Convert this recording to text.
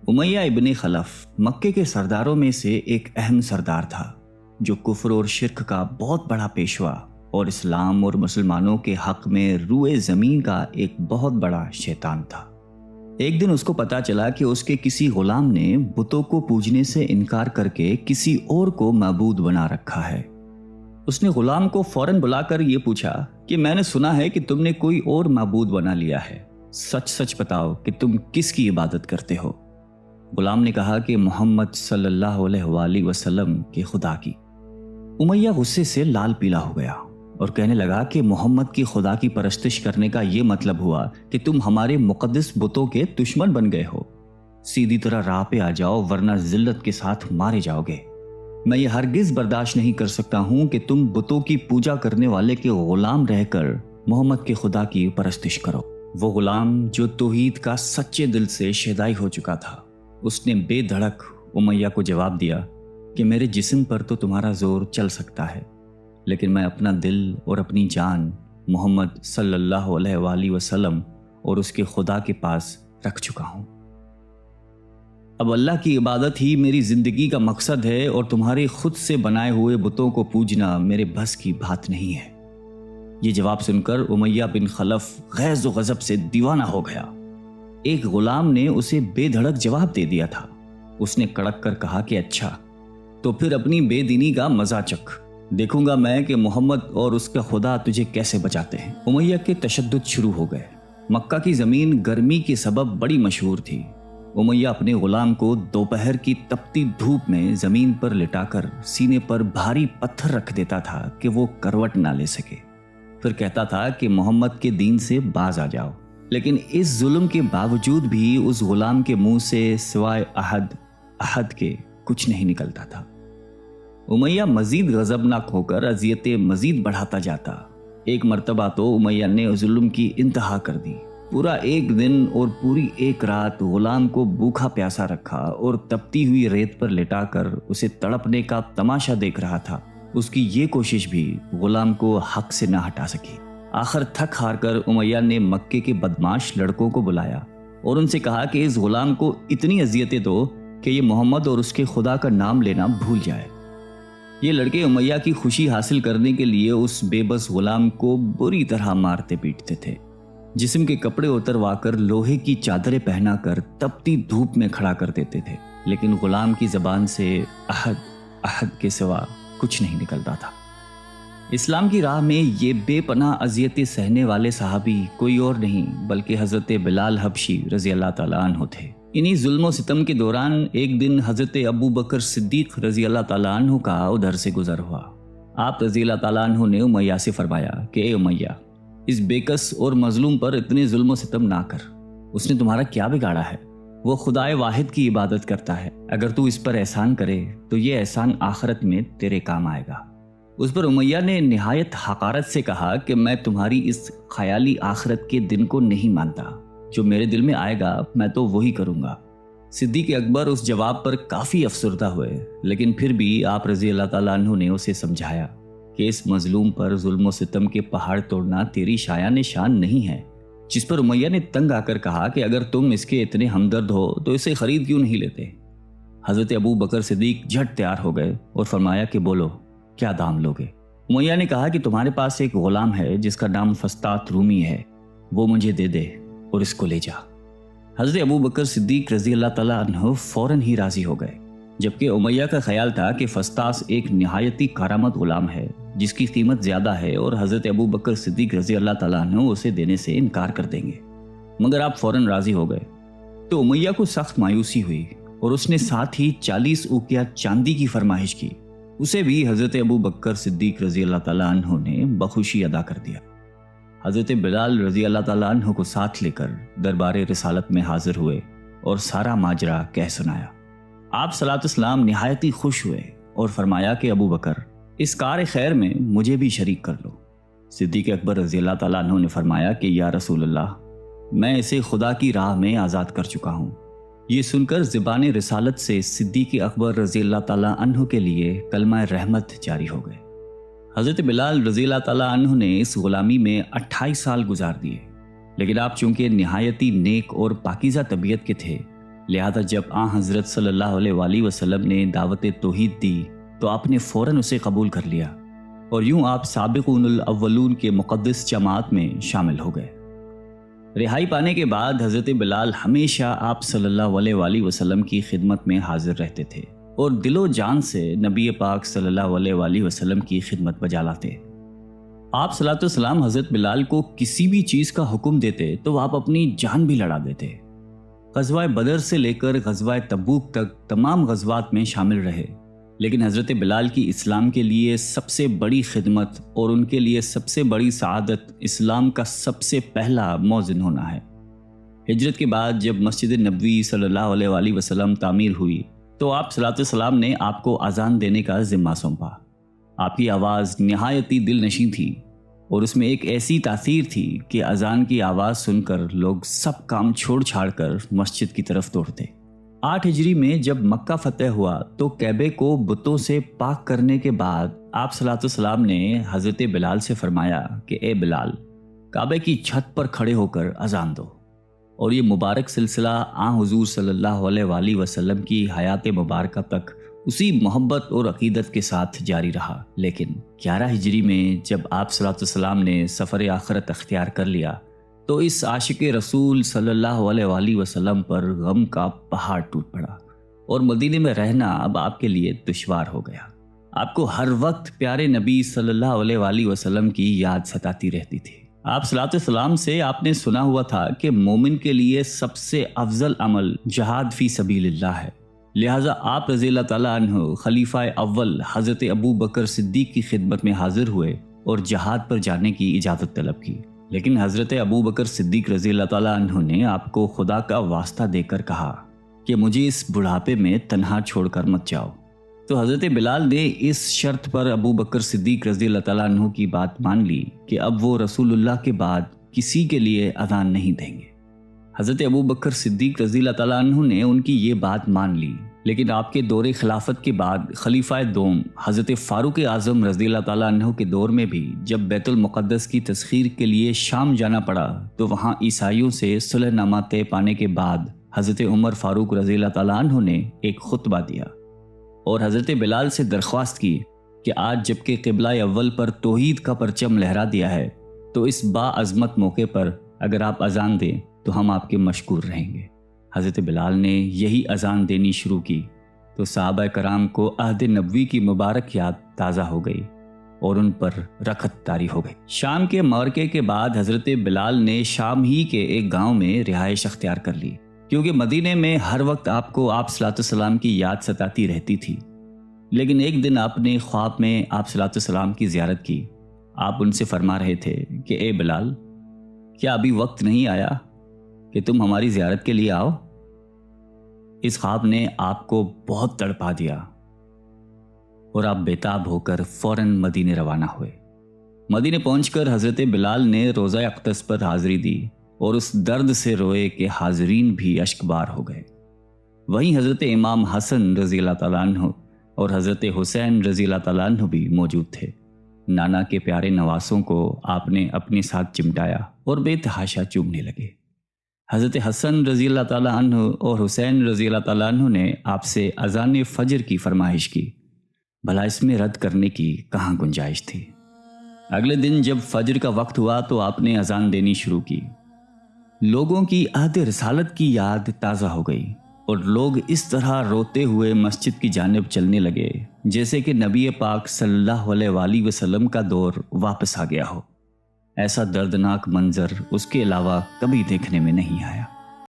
امیہ ابن خلف مکے کے سرداروں میں سے ایک اہم سردار تھا جو کفر اور شرک کا بہت بڑا پیشوا اور اسلام اور مسلمانوں کے حق میں روئے زمین کا ایک بہت بڑا شیطان تھا۔ ایک دن اس کو پتا چلا کہ اس کے کسی غلام نے بتوں کو پوجنے سے انکار کر کے کسی اور کو معبود بنا رکھا ہے۔ اس نے غلام کو فوراً بلا کر یہ پوچھا کہ میں نے سنا ہے کہ تم نے کوئی اور معبود بنا لیا ہے، سچ سچ بتاؤ کہ تم کس کی عبادت کرتے ہو؟ غلام نے کہا کہ محمد صلی اللہ علیہ وآلہ وسلم کے خدا کی۔ امیہ غصے سے لال پیلا ہو گیا اور کہنے لگا کہ محمد کی خدا کی پرستش کرنے کا یہ مطلب ہوا کہ تم ہمارے مقدس بتوں کے دشمن بن گئے ہو۔ سیدھی طرح راہ پہ آ جاؤ ورنہ ذلت کے ساتھ مارے جاؤ گے۔ میں یہ ہرگز برداشت نہیں کر سکتا ہوں کہ تم بتوں کی پوجا کرنے والے کے غلام رہ کر محمد کے خدا کی پرستش کرو۔ وہ غلام جو توحید کا سچے دل سے شیدائی ہو چکا تھا، اس نے بے دھڑک امیہ کو جواب دیا کہ میرے جسم پر تو تمہارا زور چل سکتا ہے، لیکن میں اپنا دل اور اپنی جان محمد صلی اللہ علیہ وآلہ وسلم اور اس کے خدا کے پاس رکھ چکا ہوں۔ اب اللہ کی عبادت ہی میری زندگی کا مقصد ہے اور تمہارے خود سے بنائے ہوئے بتوں کو پوجنا میرے بس کی بات نہیں ہے۔ یہ جواب سن کر امیہ بن خلف غیظ و غضب سے دیوانہ ہو گیا۔ ایک غلام نے اسے بے دھڑک جواب دے دیا تھا۔ اس نے کڑک کر کہا کہ اچھا تو پھر اپنی بے دینی کا مزہ چکھ، دیکھوں گا میں کہ محمد اور اس کا خدا تجھے کیسے بچاتے ہیں۔ امیہ کے تشدد شروع ہو گئے۔ مکہ کی زمین گرمی کے سبب بڑی مشہور تھی۔ امیہ اپنے غلام کو دوپہر کی تپتی دھوپ میں زمین پر لٹا کر سینے پر بھاری پتھر رکھ دیتا تھا کہ وہ کروٹ نہ لے سکے، پھر کہتا تھا کہ محمد کے دین سے باز آ جاؤ، لیکن اس ظلم کے باوجود بھی اس غلام کے منہ سے سوائے احد کے کچھ نہیں نکلتا تھا۔ امیہ مزید غضبناک ہو کر اذیتیں مزید بڑھاتا جاتا۔ ایک مرتبہ تو امیہ نے ظلم کی انتہا کر دی۔ پورا ایک دن اور پوری ایک رات غلام کو بھوکا پیاسا رکھا اور تپتی ہوئی ریت پر لٹا کر اسے تڑپنے کا تماشا دیکھ رہا تھا۔ اس کی یہ کوشش بھی غلام کو حق سے نہ ہٹا سکی۔ آخر تھک ہار کر امیہ نے مکے کے بدماش لڑکوں کو بلایا اور ان سے کہا کہ اس غلام کو اتنی اذیتیں دو کہ یہ محمد اور اس کے خدا کا نام لینا بھول جائے۔ یہ لڑکے امیہ کی خوشی حاصل کرنے کے لیے اس بے بس غلام کو بری طرح مارتے پیٹتے تھے۔ جسم کے کپڑے اتروا کر لوہے کی چادریں پہنا کر تپتی دھوپ میں کھڑا کر دیتے تھے، لیکن غلام کی زبان سے احد کے سوا کچھ نہیں نکلتا تھا۔ اسلام کی راہ میں یہ بے پناہ اذیتیں سہنے والے صحابی کوئی اور نہیں بلکہ حضرت بلال حبشی رضی اللہ تعالیٰ عنہ تھے۔ انہی ظلم و ستم کے دوران ایک دن حضرت ابو بکر صدیق رضی اللہ تعالیٰ عنہ کا ادھر سے گزر ہوا۔ آپ رضی اللہ تعالیٰ عنہ نے امیہ سے فرمایا کہ اے امیہ، اس بےکس اور مظلوم پر اتنے ظلم و ستم نہ کر۔ اس نے تمہارا کیا بگاڑا ہے؟ وہ خدائے واحد کی عبادت کرتا ہے۔ اگر تو اس پر احسان کرے تو یہ احسان آخرت میں تیرے کام آئے گا۔ اس پر امیہ نے نہایت حقارت سے کہا کہ میں تمہاری اس خیالی آخرت کے دن کو نہیں مانتا، جو میرے دل میں آئے گا میں تو وہی کروں گا۔ صدیق اکبر اس جواب پر کافی افسردہ ہوئے، لیکن پھر بھی آپ رضی اللہ تعالیٰ عنہ نے اسے سمجھایا کہ اس مظلوم پر ظلم و ستم کے پہاڑ توڑنا تیری شایان شان نہیں ہے۔ جس پر امیہ نے تنگ آ کر کہا کہ اگر تم اس کے اتنے ہمدرد ہو تو اسے خرید کیوں نہیں لیتے؟ حضرت ابو بکر صدیق جھٹ تیار ہو گئے اور فرمایا کہ بولو کیا دام لوگے؟ امیہ نے کہا کہ تمہارے پاس ایک غلام ہے جس کا نام فسطاط رومی ہے، وہ مجھے دے دے اور اس کو لے جا۔ حضرت ابو بکر صدیق رضی اللہ تعالیٰ عنہ فوراً ہی راضی ہو گئے، جبکہ امیہ کا خیال تھا کہ فسطاط ایک نہایتی کارآمد غلام ہے جس کی قیمت زیادہ ہے اور حضرت ابو بکر صدیق رضی اللہ تعالیٰ عنہ اسے دینے سے انکار کر دیں گے، مگر آپ فوراً راضی ہو گئے۔ تو امیہ کو سخت مایوسی ہوئی اور اس نے ساتھ ہی 40 اوقیہ چاندی کی فرمائش کی۔ اسے بھی حضرت ابو بکر صدیق رضی اللہ تعالیٰ عنہ نے بخوشی ادا کر دیا۔ حضرت بلال رضی اللہ تعالیٰ عنہ کو ساتھ لے کر دربار رسالت میں حاضر ہوئے اور سارا ماجرا کہہ سنایا۔ آپ صلاۃ السلام نہایت ہی خوش ہوئے اور فرمایا کہ ابو بکر، اس کار خیر میں مجھے بھی شریک کر لو۔ صدیق اکبر رضی اللہ تعالیٰ عنہ نے فرمایا کہ یا رسول اللہ، میں اسے خدا کی راہ میں آزاد کر چکا ہوں۔ یہ سن کر زبان رسالت سے صدیق اکبر رضی اللہ تعالیٰ عنہ کے لیے کلمہ رحمت جاری ہو گئے۔ حضرت بلال رضی اللہ تعالیٰ عنہ نے اس غلامی میں 28 سال گزار دیے، لیکن آپ چونکہ نہایتی نیک اور پاکیزہ طبیعت کے تھے لہذا جب حضرت صلی اللہ علیہ وآلہ وسلم نے دعوت توحید دی تو آپ نے فوراً اسے قبول کر لیا، اور یوں آپ سابقون الاولون کے مقدس جماعت میں شامل ہو گئے۔ رہائی پانے کے بعد حضرت بلال ہمیشہ آپ صلی اللہ علیہ وآلہ وسلم کی خدمت میں حاضر رہتے تھے اور دل و جان سے نبی پاک صلی اللہ علیہ وآلہ وسلم کی خدمت بجا لاتے۔ آپ صلی اللہ علیہ وسلم حضرت بلال کو کسی بھی چیز کا حکم دیتے تو آپ اپنی جان بھی لڑا دیتے۔ غزوہ بدر سے لے کر غزوہ تبوک تک تمام غزوات میں شامل رہے، لیکن حضرت بلال کی اسلام کے لیے سب سے بڑی خدمت اور ان کے لیے سب سے بڑی سعادت اسلام کا سب سے پہلا مؤذن ہونا ہے۔ ہجرت کے بعد جب مسجد نبوی صلی اللہ علیہ وآلہ وسلم تعمیر ہوئی تو آپ صلی اللہ علیہ وسلم نے آپ کو اذان دینے کا ذمہ سونپا۔ آپ کی آواز نہایتی دل نشیں تھی اور اس میں ایک ایسی تاثیر تھی کہ اذان کی آواز سن کر لوگ سب کام چھوڑ چھاڑ کر مسجد کی طرف دوڑتے۔ 8 ہجری میں جب مکہ فتح ہوا تو کعبے کو بتوں سے پاک کرنے کے بعد آپ صلی اللہ علیہ وسلم نے حضرت بلال سے فرمایا کہ اے بلال، کعبے کی چھت پر کھڑے ہو کر اذان دو، اور یہ مبارک سلسلہ حضور صلی اللہ علیہ وآلہ وسلم کی حیات مبارکہ تک اسی محبت اور عقیدت کے ساتھ جاری رہا۔ لیکن 11 ہجری میں جب آپ صلی اللہ علیہ وسلم نے سفر آخرت اختیار کر لیا تو اس عاشق رسول صلی اللہ علیہ وآلہ وسلم پر غم کا پہاڑ ٹوٹ پڑا، اور مدینے میں رہنا اب آپ کے لیے دشوار ہو گیا۔ آپ کو ہر وقت پیارے نبی صلی اللہ علیہ وآلہ وسلم کی یاد ستاتی رہتی تھی۔ آپ صلی اللہ علیہ وسلم سے آپ نے سنا ہوا تھا کہ مومن کے لیے سب سے افضل عمل جہاد فی سبیل اللہ ہے، لہٰذا آپ رضی اللہ تعالیٰ عنہ خلیفہ اول حضرت ابو بکر صدیق کی خدمت میں حاضر ہوئے اور جہاد پر جانے کی اجازت طلب کی، لیکن حضرت ابو بکر صدیق رضی اللہ تعالیٰ عنہ نے آپ کو خدا کا واسطہ دے کر کہا کہ مجھے اس بڑھاپے میں تنہا چھوڑ کر مت جاؤ۔ تو حضرت بلال نے اس شرط پر ابو بکر صدیق رضی اللہ تعالیٰ عنہ کی بات مان لی کہ اب وہ رسول اللہ کے بعد کسی کے لیے اذان نہیں دیں گے۔ حضرت ابو بکر صدیق رضی اللہ تعالیٰ عنہ نے ان کی یہ بات مان لی، لیکن آپ کے دور خلافت کے بعد خلیفہ دوم حضرت فاروق اعظم رضی اللہ تعالیٰ عنہ کے دور میں بھی جب بیت المقدس کی تسخیر کے لیے شام جانا پڑا تو وہاں عیسائیوں سے صلح نامہ طے پانے کے بعد حضرت عمر فاروق رضی اللہ تعالیٰ عنہ نے ایک خطبہ دیا اور حضرت بلال سے درخواست کی کہ آج جب کہ قبلہ اول پر توحید کا پرچم لہرا دیا ہے تو اس با عظمت موقع پر اگر آپ اذان دیں تو ہم آپ کے مشکور رہیں گے۔ حضرت بلال نے یہی اذان دینی شروع کی تو صحابہ کرام کو عہد نبوی کی مبارک یاد تازہ ہو گئی اور ان پر رخت طاری ہو گئی۔ شام کے معرکے کے بعد حضرت بلال نے شام ہی کے ایک گاؤں میں رہائش اختیار کر لی، کیونکہ مدینے میں ہر وقت آپ کو آپ صلی اللہ علیہ وسلم کی یاد ستاتی رہتی تھی۔ لیکن ایک دن آپ نے خواب میں آپ صلی اللہ علیہ وسلم کی زیارت کی۔ آپ ان سے فرما رہے تھے کہ اے بلال، کیا ابھی وقت نہیں آیا کہ تم ہماری زیارت کے لیے آؤ؟ اس خواب نے آپ کو بہت تڑپا دیا اور آپ بےتاب ہو کر فوراً مدینے روانہ ہوئے۔ مدینے پہنچ کر حضرت بلال نے روزہ اقدس پر حاضری دی اور اس درد سے روئے کہ حاضرین بھی اشک بار ہو گئے۔ وہیں حضرت امام حسن رضی اللہ تعالیٰ عنہ اور حضرت حسین رضی اللہ تعالیٰ عنہ بھی موجود تھے۔ نانا کے پیارے نواسوں کو آپ نے اپنے ساتھ چمٹایا اور بے تحاشا چومنے لگے۔ حضرت حسن رضی اللہ تعالیٰ عنہ اور حسین رضی اللہ تعالیٰ عنہ نے آپ سے اذان فجر کی فرمائش کی، بھلا اس میں رد کرنے کی کہاں گنجائش تھی۔ اگلے دن جب فجر کا وقت ہوا تو آپ نے اذان دینی شروع کی۔ لوگوں کی عہد رسالت کی یاد تازہ ہو گئی اور لوگ اس طرح روتے ہوئے مسجد کی جانب چلنے لگے جیسے کہ نبی پاک صلی اللہ علیہ وآلہ وسلم کا دور واپس آ گیا ہو۔ ایسا دردناک منظر اس کے علاوہ کبھی دیکھنے میں نہیں آیا۔